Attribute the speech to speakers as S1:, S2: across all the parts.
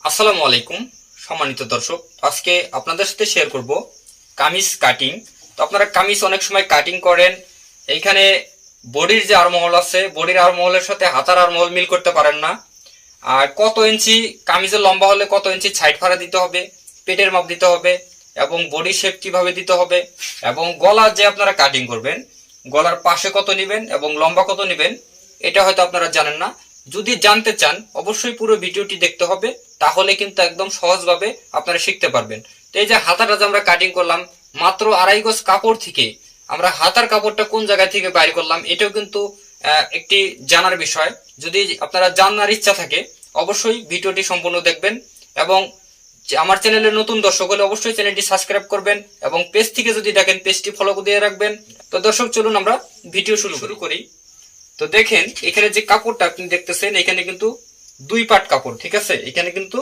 S1: আসসালামু আলাইকুম সম্মানিত দর্শক, আজকে আপনাদের সাথে শেয়ার করব কামিজ কাটিং। তো আপনারা কামিজ অনেক সময় কাটিং করেন, এইখানে বডির যে আরমহল আছে, বডির আরমহলের সাথে হাতার আরমহল মিল করতে পারেন না। আর কত ইঞ্চি কামিজের লম্বা হলে কত ইঞ্চি সাইড ফাড়া দিতে হবে, পেটের মাপ দিতে হবে, এবং বডি শেপ কিভাবে দিতে হবে, এবং গলা যে আপনারা কাটিং করবেন গলার পাশে কত নেবেন এবং লম্বা কত নেবেন, এটা হয়তো আপনারা জানেন না। যদি জানতে চান অবশ্যই পুরো ভিডিওটি দেখতে হবে, তাহলে কিন্তু একদম সহজভাবে আপনারা শিখতে পারবেন। তো এই যে হাতাটা যে আমরা কাটিং করলাম মাত্র 2.5 গজ কাপড় থেকে, আমরা হাতার কাপড়টা কোন জায়গা থেকে বাইর করলাম এটাও কিন্তু একটি জানার বিষয়। যদি আপনারা জানার ইচ্ছা থাকে অবশ্যই ভিডিওটি সম্পূর্ণ দেখবেন, এবং আমার চ্যানেলের নতুন দর্শক হলে অবশ্যই চ্যানেলটি সাবস্ক্রাইব করবেন, এবং পেজ থেকে যদি দেখেন পেজটি ফলো দিয়ে রাখবেন। তো দর্শক চলুন আমরা ভিডিও শুরু করি। তো দেখেন এখানে যে কাপড়টা আপনি দেখতেছেন এখানে কিন্তু 2 পাট কাপড়, ঠিক আছে? এখানে কিন্তু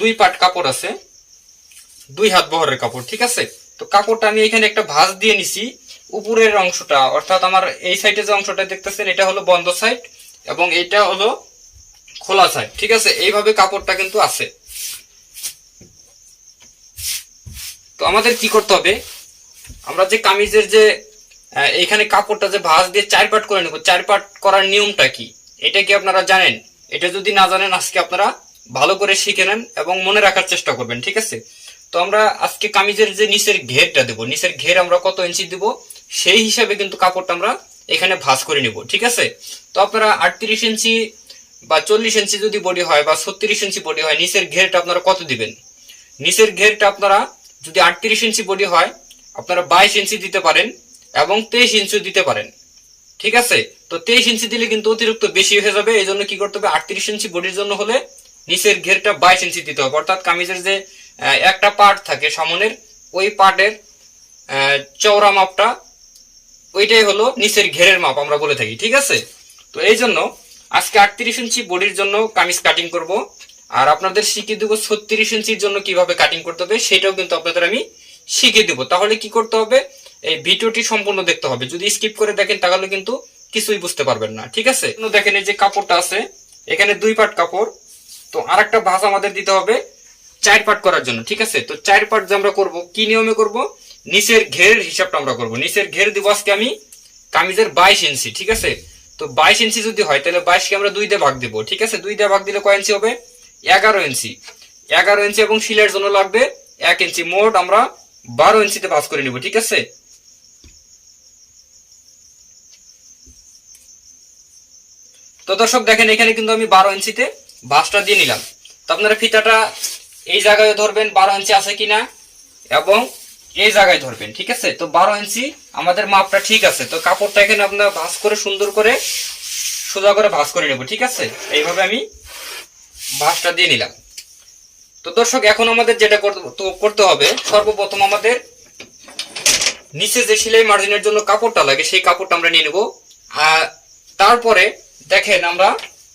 S1: 2 পাট কাপড় আছে, 2 হাত বহরের কাপড়, ঠিক আছে? তো কাপড়টা আমি এখানে একটা ভাঁজ দিয়ে নিছি। উপরের অংশটা অর্থাৎ আমার এই সাইডে যে অংশটা দেখতেছেন এটা হলো বন্ধ সাইড, এবং এটা হলো খোলা সাইড, ঠিক আছে? এইভাবে কাপড়টা কিন্তু আছে। তো আমাদের কি করতে হবে, আমরা যে কামিজের যে এইখানে কাপড়টা যে ভাঁজ দিয়ে 4 পাট করে নেব, 4 পাট করার নিয়মটা কি এটা কি আপনারা জানেন? এটা যদি না জানেন আজকে আপনারা ভালো করে শিখে নেন এবং মনে রাখার চেষ্টা করবেন, ঠিক আছে? তো আমরা আজকে কামিজের যে নিচের ঘেরটা দেব, নিচের ঘের আমরা কত ইঞ্চি দেব সেই হিসাবে কিন্তু কাপড়টা আমরা এখানে ভাঁজ করে নিব, ঠিক আছে? তো আপনারা 38 ইঞ্চি বা 40 ইঞ্চি যদি বডি হয় বা 36 ইঞ্চি বডি হয়, নিচের ঘেরটা আপনারা কত দিবেন? নিচের ঘেরটা আপনারা যদি 38 ইঞ্চি বডি হয় আপনারা 22 ইঞ্চি দিতে পারেন এবং 23 ইঞ্চি দিতে পারেন, ঠিক আছে? তো 23 ইঞ্চি দিলে কিন্তু অতিরিক্ত বেশি হয়ে যাবে, এই জন্য কি করতে হবে, 38 ইঞ্চি বডির জন্য হলে নিচের ঘেরটা 22 ইঞ্চি দিতে হবে। অর্থাৎ কামিজের যে একটা পার্ট থাকে সামনের, ওই পার্টের চওড়া মাপটা ওইটাই হলো নিচের ঘেরের মাপ আমরা বলে থাকি, ঠিক আছে? তো এই জন্য আজকে 38 ইঞ্চি বডির জন্য কামিজ কাটিং করব, আর আপনাদের শিখিয়ে দেবো 36 ইঞ্চির জন্য কিভাবে কাটিং করতে হবে সেটাও কিন্তু আপনাদের আমি শিখিয়ে দেবো। তাহলে কি করতে হবে, এই ভিডিওটি সম্পূর্ণ দেখতে হবে। যদি স্কিপ করে দেখেন তাহলে কিন্তু কিছুই বুঝতে পারবেন না, ঠিক আছে? দেখেন এই যে কাপড়টা আছে এখানে 2 পাট কাপড়, তো আরেকটা ভাঁজ আমাদের দিতে হবে 4 পাট করার জন্য, ঠিক আছে? তো 4 পাট যে আমরা করব কি নিয়মে করব, নিচের ঘেরের হিসাবটা আমরা করব। নিচের ঘের দিব আজকে আমি কামিজের 22 ইঞ্চি, ঠিক আছে? তো 22 ইঞ্চি যদি হয় তাহলে 22 কে আমরা 2 দিয়ে ভাগ দেব, ঠিক আছে? 2 দিয়ে ভাগ দিলে কয় ইঞ্চি হবে, 11 ইঞ্চি। 11 ইঞ্চি এবং সিলাইয়ের জন্য লাগবে 1 ইঞ্চি, মোট আমরা 12 ইঞ্চিতে ভাঁজ করে নিব, ঠিক আছে? তো দর্শক দেখেন এখানে কিন্তু আমি 12 ইঞ্চিতে ভাঁজটা দিয়ে নিলাম। তো আপনারা ফিতাটা এই জায়গায় ধরবেন 12 ইঞ্চি আছে কিনা, এবং এই জায়গায় ধরবেন, ঠিক আছে? তো 12 ইঞ্চি আমাদের মাপটা ঠিক আছে। তো কাপড়টা এখানে আপনারা ভাঁজ করে সুন্দর করে সোজা করে ভাঁজ করে নেব, ঠিক আছে? এইভাবে আমি ভাঁজটা দিয়ে নিলাম। তো দর্শক এখন আমাদের যেটা করতে হবে, সর্বপ্রথম আমাদের নিচে যে সেলাই মার্জিনের জন্য কাপড়টা লাগে সেই কাপড়টা আমরা নিয়ে নেব। আর তারপরে দেখেন আমরা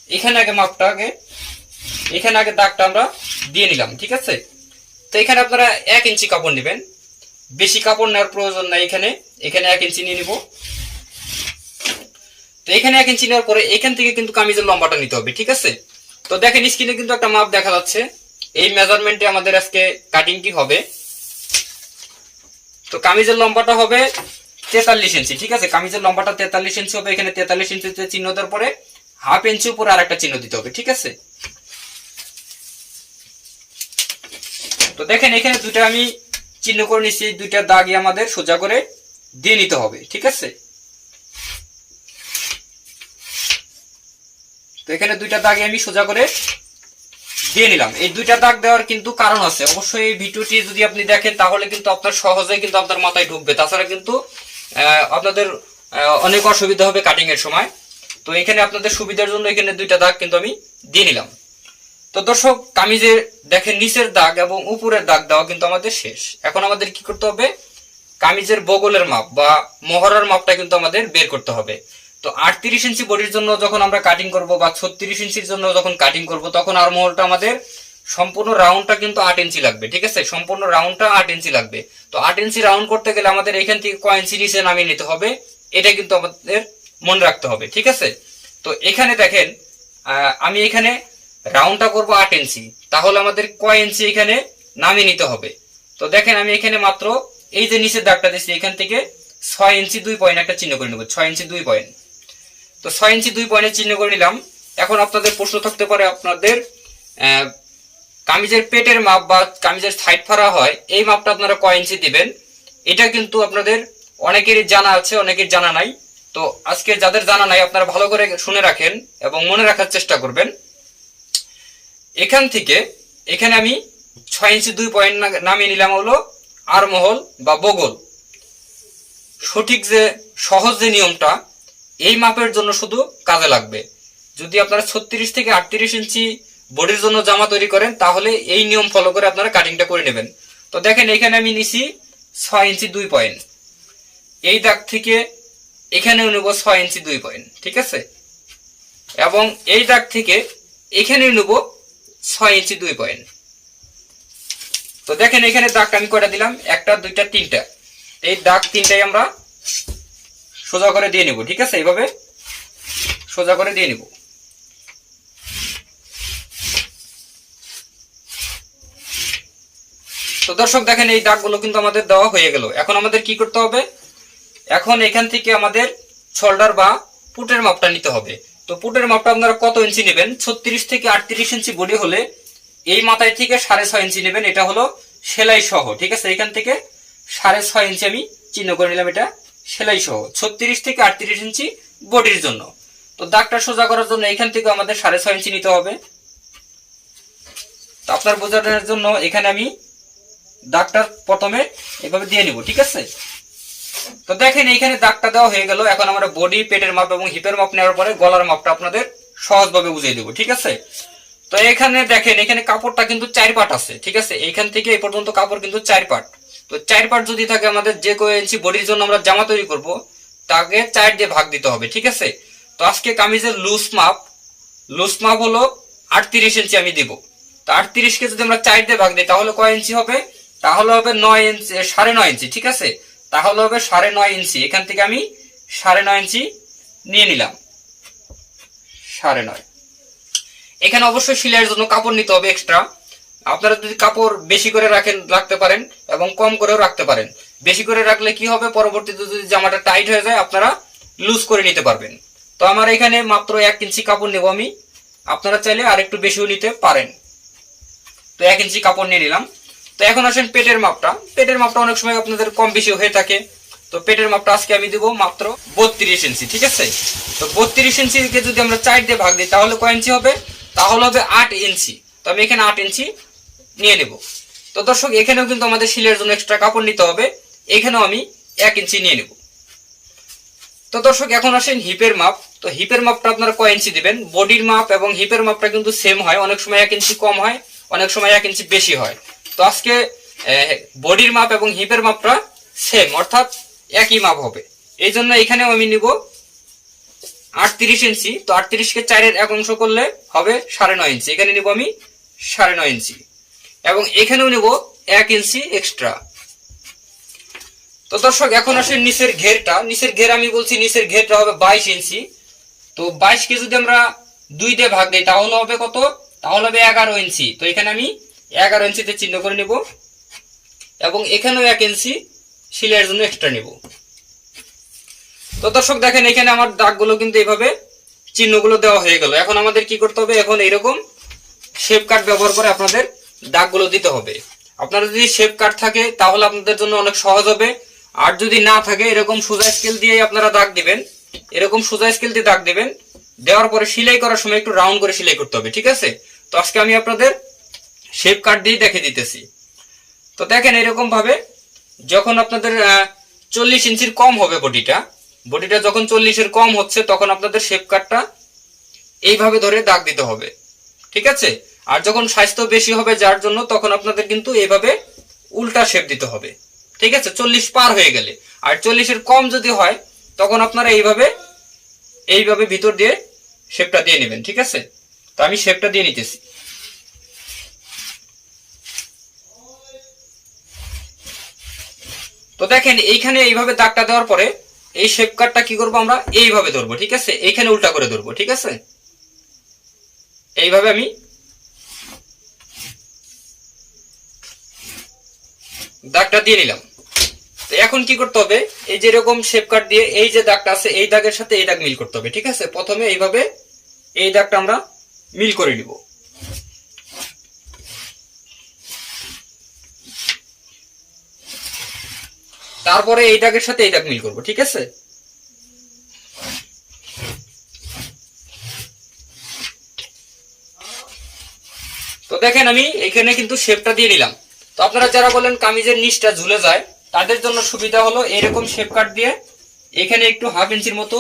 S1: এখানে আগে মাপটা এখানে আগে দাগটা আমরা দিয়ে নিলাম, ঠিক আছে? তো এখানে আপনারা 1 ইঞ্চি কাপড় নেবেন, বেশি কাপড় নেওয়ার প্রয়োজন নাই। এখানে 1 ইঞ্চি নিয়ে নিব। তো এখানে 1 ইঞ্চি নেওয়ার পরে এখান থেকে কিন্তু কামিজের লম্বাটা নিতে হবে, ঠিক আছে? তো দেখেন স্ক্রিনে কিন্তু একটা মাপ দেখা যাচ্ছে, এই মেজারমেন্টে আমাদের আজকে কাটিংটি হবে। তো কামিজের লম্বাটা হবে 43 ইঞ্চি, ঠিক আছে? কামিজের লম্বাটা 43 ইঞ্চি হবে। এখানে 43 ইঞ্চিতে চিহ্ন দেওয়ার পরে হাফ ইঞ্চি উপরে আরেকটা চিহ্ন দিতে হবে, ঠিক আছে? তো দেখেন এখানে দুটো আমি চিহ্ন করে নিচ্ছি, দুইটা দাগই আমাদের সোজা করে দিয়ে নিতে হবে, ঠিক আছে? তো এখানে দুইটা দাগই আমি সোজা করে দিয়ে নিলাম। এই দুইটা দাগ দেওয়ার কিন্তু কারণ আছে, অবশ্যই এই ভিডিওটি যদি আপনি দেখেন তাহলে কিন্তু আপনার সহজেই কিন্তু আপনার মাথায় ঢুকবে, তাছাড়া কিন্তু আপনাদের অনেক অসুবিধা হবে কাটিং এর সময়। তো এখানে আপনাদের সুবিধার জন্য এখানে দুইটা দাগ কিন্তু আমি দিয়ে নিলাম। তো দর্শক কামিজের দেখেন নিচের দাগ এবং উপরের দাগ দেওয়া কিন্তু আমাদের শেষ। এখন আমাদের কি করতে হবে, কামিজের বগলের মাপ বা মহড়ার মাপটা কিন্তু আমাদের বের করতে হবে। তো 38 ইঞ্চি বডির জন্য যখন আমরা কাটিং করব বা 36 ইঞ্চির জন্য যখন কাটিং করব তখন আর্মহোলটা আমাদের সম্পূর্ণ রাউন্ডটা কিন্তু 8 ইঞ্চি লাগবে, ঠিক আছে? সম্পূর্ণ রাউন্ডটা 8 ইঞ্চি লাগবে। তো 8 ইঞ্চি রাউন্ড করতে গেলে আমাদের এখান থেকে কয় ইঞ্চি নিচে নামিয়ে নিতে হবে এটা কিন্তু আমাদের মনে রাখতে হবে, ঠিক আছে? তো এখানে দেখেন আমি এখানে রাউন্ডটা করব 8 ইঞ্চি, তাহলে আমাদের কয় ইঞ্চি এখানে নামিয়ে নিতে হবে। তো দেখেন আমি এখানে মাত্র এই যে নিচের দাগটা দিচ্ছি এখান থেকে 6 ইঞ্চি 2 পয়েন্ট একটা চিহ্ন করে নেব, 6 ইঞ্চি 2 পয়েন্ট। তো 6 ইঞ্চি 2 পয়েন্টের চিহ্ন করে নিলাম। এখন আপনাদের প্রশ্ন থাকতে পারে আপনাদের কামিজের পেটের মাপ বা কামিজের সাইড ফাড়া হয় এই মাপটা আপনারা কয় ইঞ্চি দিবেন, এটা কিন্তু আপনাদের অনেকেরই জানা আছে, অনেকের জানা নাই। তো আজকে যাদের জানা নাই আপনারা ভালো করে শুনে রাখেন এবং মনে রাখার চেষ্টা করবেন। এখান থেকে এখানে আমি 6 ইঞ্চি 2 পয়েন্ট নামিয়ে নিলাম হলো আরমহল বা বগল। সঠিক যে সহজ যে নিয়মটা এই মাপের জন্য শুধু কাজে লাগবে। যদি আপনারা 36 থেকে 38 ইঞ্চি বডির জন্য জামা তৈরি করেন তাহলে এই নিয়ম ফলো করে আপনারা কাটিংটা করে নেবেন। তো দেখেন এখানে আমি নিছি 6 ইঞ্চি 2 পয়েন্ট, এই দাগ থেকে এখানেও নেব 6 ইঞ্চি 2 পয়েন্ট, ঠিক আছে। এবং এই দাগ থেকে এখানেও নেব 6 ইঞ্চি 2 পয়েন্ট। তো দেখেন এখানে দাগটা আমি কয়টা দিলাম, 1টা 2টা 3টা, এই দাগ 3টাই আমরা সোজা করে দিয়ে নিব, ঠিক আছে। এইভাবে সোজা করে দিয়ে নিব। তো দর্শক দেখেন এই দাগগুলো কিন্তু আমাদের দেওয়া হয়ে গেল। এখন আমাদের কি করতে হবে, এখন এখান থেকে আমাদের শোল্ডার বা পুটের মাপটা নিতে হবে। তো পুটের মাপটা আপনারা কত ইঞ্চি নেবেন, 36 থেকে 38 ইঞ্চি বডি হলে এই মাথায় থেকে 6.5 ইঞ্চি নেবেন, এটা হলো সেলাই সহ, ঠিক আছে। এখান থেকে 6.5 ইঞ্চি আমি চিহ্ন করে নিলাম, এটা সেলাই সহ 36 থেকে 38 ইঞ্চি বডির জন্য। তো দাগটা সোজা করার জন্য এখান থেকে আমাদের 6.5 ইঞ্চি নিতে হবে। তো আপনার বোঝানোর জন্য এখানে আমি দাগটা প্রথমে এভাবে দিয়ে নিব, ঠিক আছে। তো দেখেন এইখানে দাগটা দেওয়া হয়ে গেল। এখন আমরা বডি, পেটের মাপ এবং হিপের মাপ নেওয়ার পরে গলার মাপটা আপনাদের সহজভাবে বুঝিয়ে দেবো, ঠিক আছে। তো এখানে দেখেন এখানে কাপড়টা কিন্তু 4 পার্ট আছে, ঠিক আছে। এইখান থেকে এই পর্যন্ত কাপড় কিন্তু 4 পার্ট। তো 4 পার্ট যদি থাকে আমাদের যে কয় ইঞ্চি বডির জন্য আমরা জামা তৈরি করব তাকে 4 দিয়ে ভাগ দিতে হবে, ঠিক আছে। তো আজকে কামিজের লুজ মাপ হলো 38 ইঞ্চি আমি দিব। তো 38 কে যদি আমরা 4 দিয়ে ভাগ দিই তাহলে কয় ইঞ্চি হবে, তাহলে হবে 9 ইঞ্চি, 9.5 ইঞ্চি, ঠিক আছে। তাহলে হবে 9.5 ইঞ্চি। এখান থেকে আমি 9.5 ইঞ্চি নিয়ে নিলাম, 9.5। এখানে অবশ্যই সেলাইয়ের জন্য কাপড় নিতে হবে এক্সট্রা। আপনারা যদি কাপড় বেশি করে রাখতে পারেন এবং কম করেও রাখতে পারেন। বেশি করে রাখলে কি হবে, পরবর্তীতে যদি জামাটা টাইট হয়ে যায় আপনারা লুজ করে নিতে পারবেন। তো আমার এখানে মাত্র 1 ইঞ্চি কাপড় নেব আমি, আপনারা চাইলে আর একটু বেশিও নিতে পারেন। তো 1 ইঞ্চি কাপড় নিয়ে নিলাম। তো এখন আসেন পেটের মাপটা। পেটের মাপটা অনেক সময় আপনাদের কম বেশি হয়ে থাকে। তো পেটের মাপটা আজকে আমি দিব মাত্র 32 ইঞ্চি, ঠিক আছে। তো 32 ইঞ্চিকে যদি আমরা 4 দিয়ে ভাগ দিই তাহলে কয় ইঞ্চি হবে, তাহলে হবে 8 ইঞ্চি। তো আমি এখানে 8 ইঞ্চি নিয়ে নেব। তো দর্শক এখানেও কিন্তু আমাদের সেলাইয়ের জন্য এক্সট্রা কাপড় নিতে হবে, এখানেও আমি 1 ইঞ্চি নিয়ে নেব। তো দর্শক এখন আসেন হিপের মাপ। তো হিপের মাপটা আপনারা কয় ইঞ্চি দিবেন, বডির মাপ এবং হিপের মাপটা কিন্তু সেম হয়, অনেক সময় 1 ইঞ্চি কম হয়, অনেক সময় 1 ইঞ্চি বেশি হয়। তো আজকে বডির মাপ এবং হিপের মাপটা সেম, অর্থাৎ একই মাপ হবে। এই জন্য এখানেও আমি নিব 38 ইঞ্চি। তো 38 কে 4 এর 1 অংশ করলে হবে 9.5 ইঞ্চি। এখানে নিব আমি 9.5 ইঞ্চি এবং এখানেও নিব 1 ইঞ্চি এক্সট্রা। তো দর্শক এখন আসে নিচের ঘেরটা। নিচের ঘের আমি বলছি নিচের ঘেরটা হবে 22 ইঞ্চি। তো 22 কে যদি আমরা 2 দিয়ে ভাগ দিই তাহলে হবে কত, তাহলে হবে 11 ইঞ্চি। তো এখানে আমি 11 ইঞ্চিতে চিহ্ন করে নিব এবং এখানেও 1 ইঞ্চি সেলাইয়ের জন্য এক্সট্রা নিব। তো দর্শক দেখেন এখানে আমার দাগগুলো কিন্তু এইভাবে চিহ্নগুলো দেওয়া হয়ে গেল। এখন আমাদের কি করতে হবে, এখন এইরকম শেপ কাট ব্যবহার করে আপনাদের দাগগুলো দিতে হবে। আপনারা যদি শেপ কাট থাকে তাহলে আপনাদের জন্য অনেক সহজ হবে, আর যদি না থাকে এরকম সোজা স্কেল দিয়ে আপনারা দাগ দিবেন, এরকম সোজা স্কেল দিয়ে দাগ দিবেন। দেওয়ার পরে সেলাই করার সময় একটু রাউন্ড করে সেলাই করতে হবে, ঠিক আছে। তো আজকে আমি আপনাদের শেপ কাট দিয়ে দেখিয়ে দিতেছি। তো দেখেন এরকম ভাবে যখন আপনাদের 40 ইঞ্চির কম হবে বডিটা যখন 40 এর কম হচ্ছে তখন আপনাদের শেপ কাটটা এইভাবে ধরে দাগ দিতে হবে, ঠিক আছে। আর যখন স্বাস্থ্য বেশি হবে যার জন্য তখন আপনাদের কিন্তু এইভাবে উল্টা শেপ দিতে হবে, ঠিক আছে। 40 পার হয়ে গেলে, আর 40 এর কম যদি হয় তখন আপনারা এইভাবে ভিতর দিয়ে শেপটা দিয়ে নেবেন, ঠিক আছে। তো আমি শেপটা দিয়ে নিতেছি। তো দেখেন এইখানে এইভাবে দাগটা দেওয়ার পরে এই শেপ কাটটা কি করবো, আমরা এইভাবে ধরবো, ঠিক আছে। এইখানে উল্টা করে ধরবো, ঠিক আছে। এইভাবে আমি দাগটা দিয়ে নিলাম। তো এখন কি করতে হবে, এই যে এরকম শেপ কাট দিয়ে এই যে দাগটা আছে এই দাগের সাথে এই দাগ মিল করতে হবে। ঠিক আছে, প্রথমে এইভাবে এই দাগটা আমরা মিল করে নিব। তারপরে এই দাগের সাথে এই দাগ মিল করব। ঠিক আছে, তো দেখেন আমি এখানে কিন্তু শেপটা দিয়ে নিলাম। তো আপনারা যারা বলেন কামিজের নিচটা ঝুলে যায়, তাদের জন্য সুবিধা হলো এরকম শেপ কাট দিয়ে এখানে একটু 1/2 ইঞ্চির মতো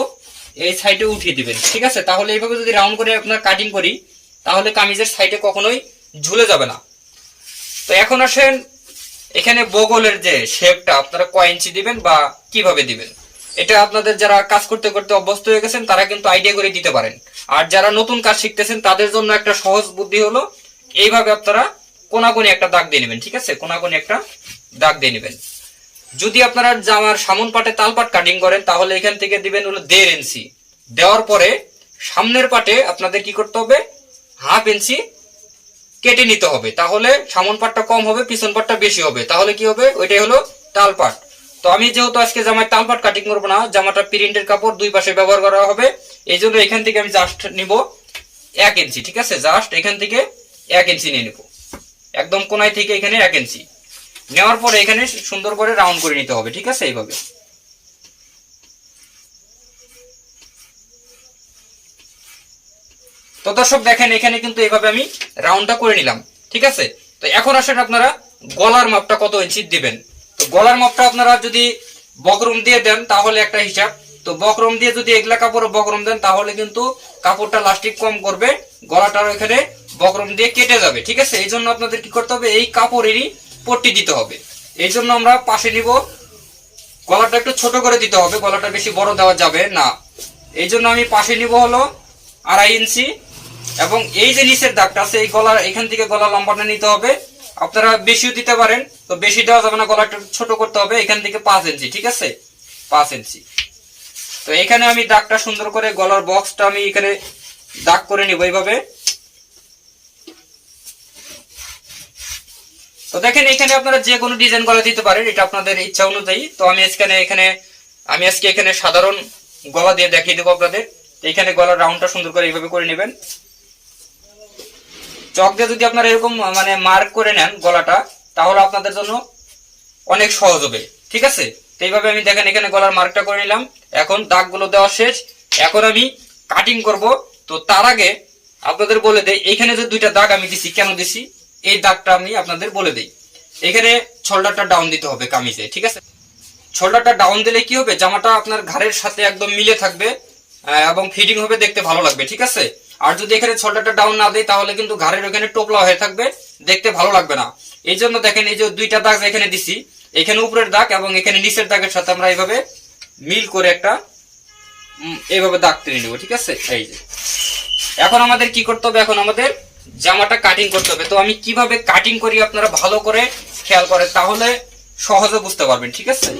S1: এই সাইডে উঠিয়ে দিবেন। ঠিক আছে, তাহলে এইভাবে যদি রাউন্ড করে আপনার কাটিং করি তাহলে কামিজের সাইডে কখনোই ঝুলে যাবে না। তো এখন আসেন এখানে বগলের যে শেপটা আপনারা কয় ইঞ্চি দিবেন বা কিভাবে দিবেন, এটা আপনাদের যারা কাজ করতে করতে অভ্যস্ত হয়ে গেছেন তারা কিন্তু আইডিয়া করে দিতে পারেন। আর যারা নতুন কাজ শিখতেছেন তাদের জন্য একটা সহজ বুদ্ধি হলো এইভাবে আপনারা কোনাকুনি একটা দাগ দিয়ে নেবেন। ঠিক আছে, কোনাকুনি একটা দাগ দিয়ে নেবেন। যদি আপনারা জামার সামন পাটে তালপাট কাটিং করেন তাহলে এখান থেকে দিবেন হলো 1.5 ইঞ্চি। দেওয়ার পরে সামনের পাটে আপনাদের কি করতে হবে, 1/2 ইঞ্চি কেটে নিতে হবে। তাহলে সামন পাটটা কম হবে, পিছন পাটটা বেশি হবে। তাহলে কি হবে, ওইটাই হলো তালপাট। তো আমি যেহেতু আজকে জামায় তালপাট কাটিং করবো না, জামাটা প্রিন্টের কাপড় দুই পাশে ব্যবহার করা হবে, এই জন্য এখান থেকে আমি জাস্ট নিব 1 ইঞ্চি। ঠিক আছে, জাস্ট এখান থেকে 1 ইঞ্চি নিয়ে নেব, একদম কোনায় থেকে এখানে 1 ইঞ্চি নেওয়ার পরে এখানে সুন্দর করে রাউন্ড করে নিতে হবে। ঠিক আছে, এইভাবে। তো দর্শক দেখেন এখানে কিন্তু এইভাবে আমি রাউন্ডটা করে নিলাম। ঠিক আছে, তো এখন আসেন আপনারা গলার মাপটা কত ইঞ্চি দিবেন। তো গলার মাপটা আপনারা যদি বকরম দিয়ে দেন তাহলে একটা হিসাব, তো বকরম দিয়ে যদি এগুলা কাপড় বকরম দেন তাহলে কিন্তু কাপড়টা লাস্টিক কম করবে, গলাটার এখানে বকরম দিয়ে কেটে যাবে। ঠিক আছে, এই জন্য আপনাদের কি করতে হবে, এই কাপড়েরই পট্টি দিতে হবে। এই জন্য আমরা পাশে নিব, গলাটা একটু ছোট করে দিতে হবে, গলাটা বেশি বড় দেওয়া যাবে না। এই জন্য আমি পাশে নিব হলো 2.5 ইঞ্চি। এবং এই যে নিচের দাগটা আছে এই গলার এখান থেকে গলা লম্বাটা নিতে হবে। আপনারা বেশিও দিতে পারেন, তো বেশি দেওয়া যাবে না, গলাটা ছোট করতে হবে। এখান থেকে 5 ইঞ্চি। ঠিক আছে, 5 ইঞ্চি। তো এখানে আমি দাগটা সুন্দর করে গলার বক্সটা আমি এখানে দাগ করে নিব এইভাবে। তো দেখেন এখানে আপনারা যে কোনো ডিজাইন গলা দিতে পারেন, এটা আপনাদের ইচ্ছা অনুযায়ী। তো আমি আজকে এখানে সাধারণ গলা দিয়ে দেখিয়ে দেবো আপনাদের। এখানে গলার রাউন্ডটা সুন্দর করে এইভাবে করে নেবেন। চক দিয়ে যদি আপনারা এরকম মানে মার্ক করে নেন গলাটা, তাহলে আপনাদের জন্য অনেক সহজ হবে। ঠিক আছে, তো এইভাবে আমি দেখেন এখানে গলার মার্কটা করে নিলাম। এখন দাগগুলো দেওয়া শেষ, এখন আমি কাটিং করব। তো তার আগে আপনাদের বলে দেই এখানে যে দুইটা দাগ আমি দিছি কেন দিছি, এই দাগটা আমি আপনাদের বলে দেই। এখানে শোল্ডারটা ডাউন দিতে হবে কামিজে। ঠিক আছে, শোল্ডারটা ডাউন দিলে কি হবে, জামাটা আপনার ঘাড়ের সাথে একদম মিলে থাকবে এবং ফিটিং হবে, দেখতে ভালো লাগবে। ঠিক আছে, আর যদি এখানে শোল্ডারটা ডাউন না দেয় তাহলে কিন্তু ঘাড়ের ওখানে টোপলা হয়ে থাকবে, দেখতে ভালো লাগবে না। এই জন্য দেখেন এই যে দুইটা দাগ এখানে দিছি, এখানে উপরের দাগ এবং এখানে নিচের দাগের সাথে আমরা এইভাবে মিল করে একটা এইভাবে দাগ টেনে নেব। ঠিক আছে, এই যে এখন আমাদের কি করতে হবে, এখন আমাদের জামাটা কাটিং করতে হবে। তো আমি কিভাবে কাটিং করি আপনারা ভালো করে খেয়াল করেন, তাহলে সহজে বুঝতে পারবেন। ঠিক আছে,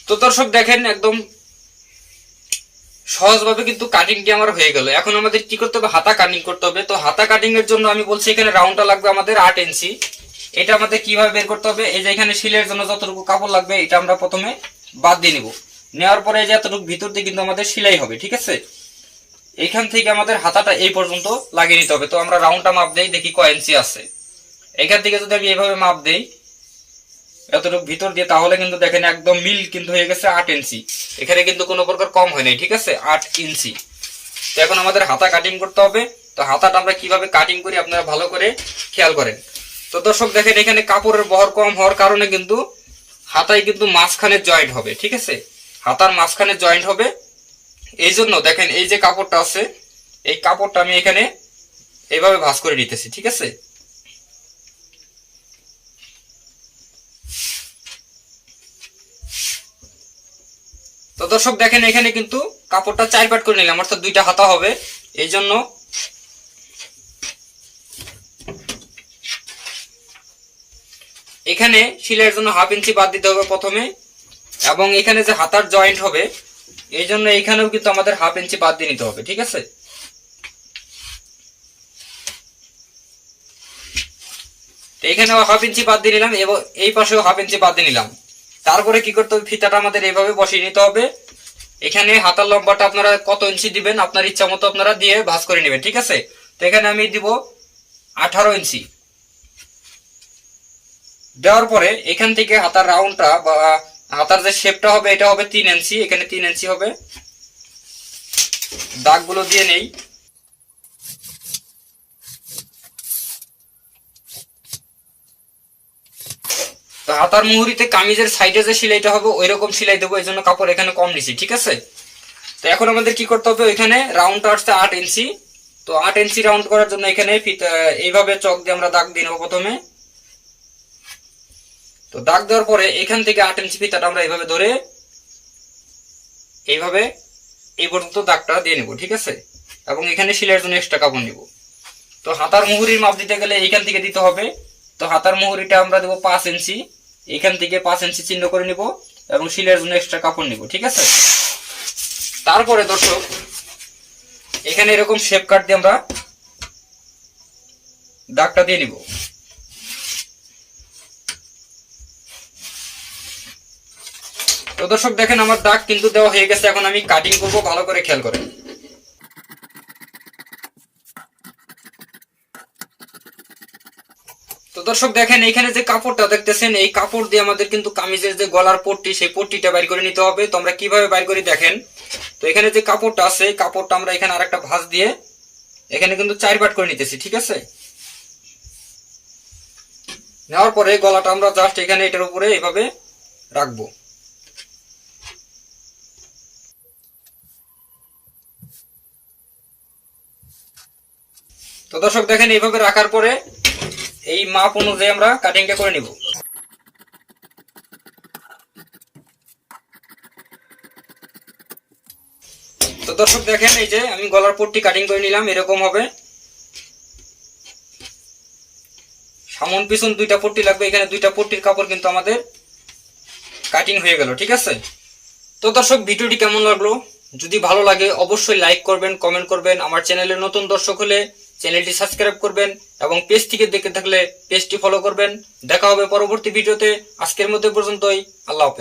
S1: তো দর্শক দেখেন একদম সহজভাবে কিন্তু কাটিংটি আমার হয়ে গেল। এখন আমাদের কি করতে হবে, হাতা কাটিং করতে হবে। তো হাতা কাটিং এর জন্য আমি বলছি এখানে রাউন্ডটা লাগবে আমাদের 8 ইঞ্চি। এটা আমাদের কিভাবে বের করতে হবে, এই যে এখানে শিলের জন্য যতটুকু কাপড় লাগবে এটা আমরা প্রথমে বাদ দিয়ে নিব। নেওয়ার পরে যে এতটুকু ভিতর দিয়ে কিন্তু আমাদের সেলাই হবে। ঠিক আছে, এখান থেকে আমাদের হাতাটা এই পর্যন্ত লাগিয়ে নিতে হবে। তো আমরা রাউন্ডটা মাপ দেই, দেখি কয় ইঞ্চি আছে। এখান থেকে যদি আমি এইভাবে মাপ দেই এতটুকু ভিতর দিয়ে, তাহলে কিন্তু দেখেন একদম মিল কিন্তু হয়ে গেছে 8 ইঞ্চি। এখানে কিন্তু কোনো প্রকার কম হয় নাই। ঠিক আছে, 8 ইঞ্চি। তো এখন আমাদের হাতা কাটিং করতে হবে। তো হাতাটা আমরা কিভাবে কাটিং করি আপনারা ভালো করে খেয়াল করেন। তো দর্শক দেখেন এখানে কাপড়ের বহর কম হওয়ার কারণে কিন্তু হাতায় কিন্তু মাঝখানে জয়েন্ট হবে। ঠিক আছে, হাতার মাঝখানে জয়েন্ট হবে। এই জন্য দেখেন এই যে কাপড়টা আছে এই কাপড়টা আমি এখানে এইভাবে ভাঁজ করে নিতেছি। ঠিক আছে, তো দর্শক দেখেন এখানে কিন্তু কাপড়টা 4 পাট করে নিলাম, অর্থাৎ 2টা হাতা হবে। এই জন্য এখানে সেলাইয়ের জন্য 1/2 ইঞ্চি বাদ দিতে হবে প্রথমে, এবং এখানে যে হাতার জয়েন্ট হবে এই জন্য এইখানেও কিন্তু আমাদের 1/2 ইঞ্চি বাদ দিয়ে নিতে হবে, ঠিক আছে। এখানে 1/2 ইঞ্চি বাদ দিয়ে নিলাম এবং এই পাশেও 1/2 ইঞ্চি বাদ দিয়ে নিলাম। তারপরে কি করতে হবে, ফিতাটা আমাদের এইভাবে বসিয়ে নিতে হবে। এখানে হাতার লম্বাটা আপনারা কত ইঞ্চি দিবেন আপনার ইচ্ছা মতো আপনারা দিয়ে ভাঁজ করে নেবেন, ঠিক আছে। তো এখানে আমি দিব 18 ইঞ্চি। দেওয়ার পরে এখান থেকে হাতার রাউন্ডটা বা হাতার যে শেপটা হবে এটা হবে 3 ইঞ্চি, এখানে 3 ইঞ্চি হবে। দাগগুলো দিয়ে নেই। তো হাতার মুহুরিতে কামিজের সাইডে যে সেলাইটা হবে ওই রকম সেলাই দেবো, এই জন্য কাপড় এখানে কম নিছি, ঠিক আছে। তো এখন আমাদের কি করতে হবে, এখানে রাউন্ডটা আসছে 8 ইঞ্চি। তো 8 ইঞ্চি রাউন্ড করার জন্য এখানে এইভাবে চক দিয়ে আমরা দাগ দিয়ে নেবো প্রথমে। তো দাগ দেওয়ার পরে এখান থেকে 8 ইঞ্চি ফিতাটা আমরা এইভাবে ধরে এইভাবে এই পর্যন্ত দাগটা দিয়ে নেব, ঠিক আছে। এবং এখানে সেলাইয়ের জন্য এক্সট্রা কাপড় নিব। তো হাতার মুহুরির মাপ দিতে গেলে এইখান থেকে দিতে হবে। তো হাতার মুহুরিটা আমরা দেবো 5 ইঞ্চি, এখান থেকে 5 ইঞ্চি চিহ্ন করে নিব এবং সেলাইয়ের জন্য এক্সট্রা কাপড় নিব, ঠিক আছে। তারপরে দর্শক এখানে এরকম শেপ কাট দিয়ে আমরা দাগটা দিয়ে নিব। তো দর্শক দেখেন আমার দাগ কিন্তু দেওয়া হয়ে গেছে, এখন আমি কাটিং করব, ভালো করে খেয়াল করেন। তো দর্শক দেখেন এইখানে যে কাপড়টা দেখতেছেন এই কাপড় দিয়ে আমাদের কিন্তু কামিজের যে গলার পট্টি সেই পট্টিটা বাইর করে নিতে হবে। তো আমরা কিভাবে বাইর করি দেখেন। তো এখানে যে কাপড়টা আছে কাপড়টা আমরা এখানে আরেকটা ভাঁজ দিয়ে এখানে কিন্তু 4 পাট করে নিতেছি, ঠিক আছে। নেওয়ার পরে গলাটা আমরা জাস্ট এখানে এটার উপরে এইভাবে রাখবো। তো দর্শক দেখেন এইভাবে রাখার পরে এই মাপ অনুযায়ী আমরা কাটিংটা করে নিব। তো দর্শক দেখেন এই যে আমি গলার পট্টি কাটিং করে নিলাম, এরকম হবে। সামন পিছন 2টা পট্টি লাগবে, এখানে 2টা পট্টির কাপড় কিন্তু আমাদের কাটিং হয়ে গেল, ঠিক আছে। তো দর্শক ভিডিওটি কেমন লাগলো, যদি ভালো লাগে অবশ্যই লাইক করবেন, কমেন্ট করবেন। আমার চ্যানেলে নতুন দর্শক হলে চ্যানেলটি সাবস্ক্রাইব করবেন এবং পেজ থেকে দেখে থাকলে পেজটি ফলো করবেন। দেখা হবে পরবর্তী ভিডিওতে। আজকের মতো পর্যন্তই, আল্লাহ হাফেজ।